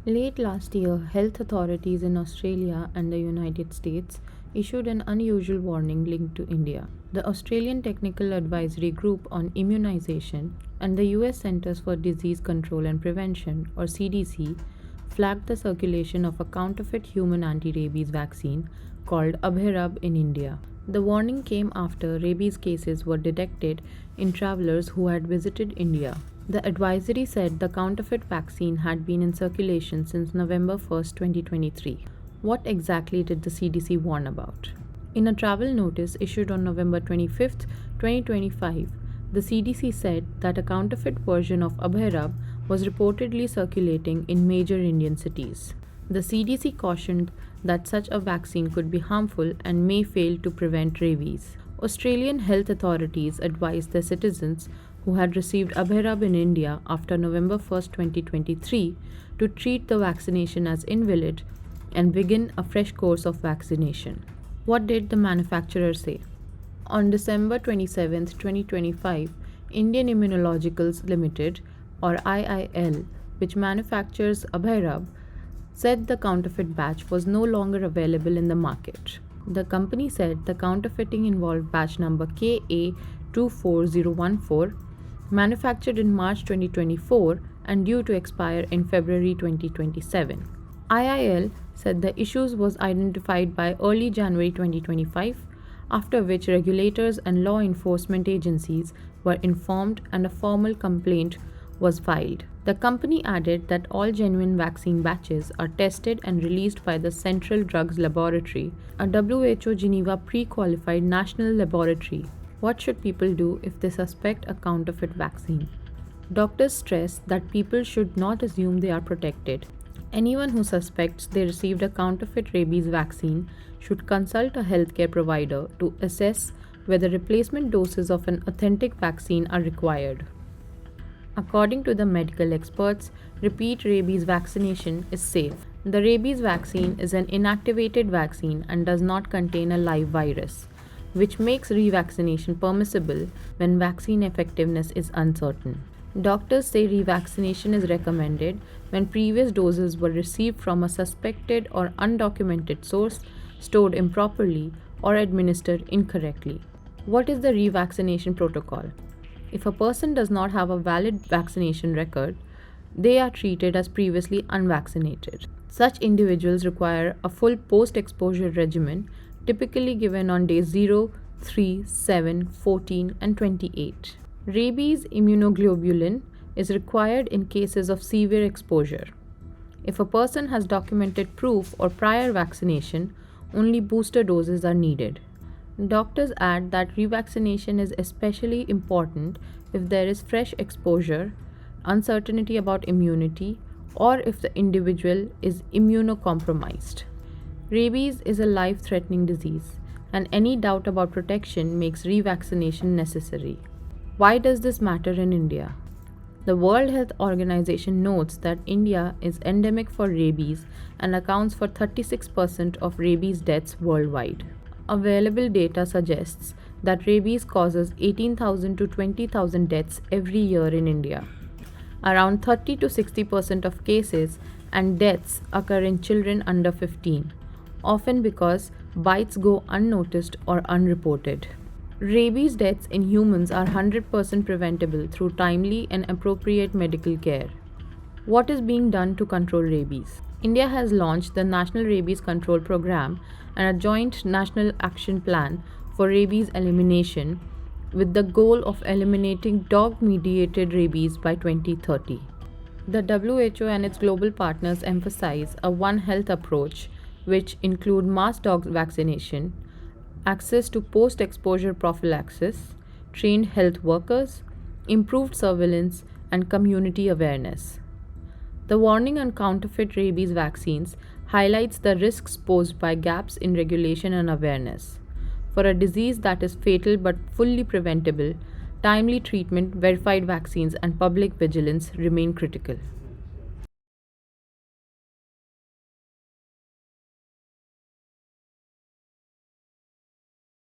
Late last year, health authorities in Australia and the United States issued an unusual warning linked to India. The Australian Technical Advisory Group on Immunization and the US Centers for Disease Control and Prevention, or CDC, flagged the circulation of a counterfeit human anti-rabies vaccine called Abhayrab in India. The warning came after rabies cases were detected in travelers who had visited India. The advisory said the counterfeit vaccine had been in circulation since November 1, 2023. What exactly did the CDC warn about? In a travel notice issued on November 25, 2025, the CDC said that a counterfeit version of Abhayrab was reportedly circulating in major Indian cities. The CDC cautioned that such a vaccine could be harmful and may fail to prevent rabies. Australian health authorities advised their citizens who had received Abhayrab in India after November 1, 2023, to treat the vaccination as invalid and begin a fresh course of vaccination. What did the manufacturer say? On December 27, 2025, Indian Immunologicals Limited, or IIL, which manufactures Abhayrab, said the counterfeit batch was no longer available in the market. The company said the counterfeiting involved batch number KA24014, manufactured in March 2024 and due to expire in February 2027. IIL said the issues was identified by early January 2025, after which regulators and law enforcement agencies were informed and a formal complaint was filed. The company added that all genuine vaccine batches are tested and released by the Central Drugs Laboratory, a WHO Geneva pre-qualified national laboratory. What should people do if they suspect a counterfeit vaccine? Doctors stress that people should not assume they are protected. Anyone who suspects they received a counterfeit rabies vaccine should consult a healthcare provider to assess whether replacement doses of an authentic vaccine are required. According to the medical experts, repeat rabies vaccination is safe. The rabies vaccine is an inactivated vaccine and does not contain a live virus, which makes revaccination permissible when vaccine effectiveness is uncertain. Doctors say revaccination is recommended when previous doses were received from a suspected or undocumented source, stored improperly, or administered incorrectly. What is the revaccination protocol? If a person does not have a valid vaccination record, they are treated as previously unvaccinated. Such individuals require a full post-exposure regimen, typically given on days 0, 3, 7, 14, and 28. Rabies immunoglobulin is required in cases of severe exposure. If a person has documented proof or prior vaccination, only booster doses are needed. Doctors add that revaccination is especially important if there is fresh exposure, uncertainty about immunity, or if the individual is immunocompromised. Rabies is a life-threatening disease, and any doubt about protection makes revaccination necessary. Why does this matter in India? The World Health Organization notes that India is endemic for rabies and accounts for 36% of rabies deaths worldwide. Available data suggests that rabies causes 18,000 to 20,000 deaths every year in India. Around 30 to 60% of cases and deaths occur in children under 15, often because bites go unnoticed or unreported. Rabies deaths in humans are 100% preventable through timely and appropriate medical care. What is being done to control rabies? India has launched the National Rabies Control Program and a joint national action plan for rabies elimination with the goal of eliminating dog-mediated rabies by 2030. The WHO and its global partners emphasize a One Health approach, which include mass dog vaccination, access to post-exposure prophylaxis, trained health workers, improved surveillance, and community awareness. The warning on counterfeit rabies vaccines highlights the risks posed by gaps in regulation and awareness. For a disease that is fatal but fully preventable, timely treatment, verified vaccines, and public vigilance remain critical.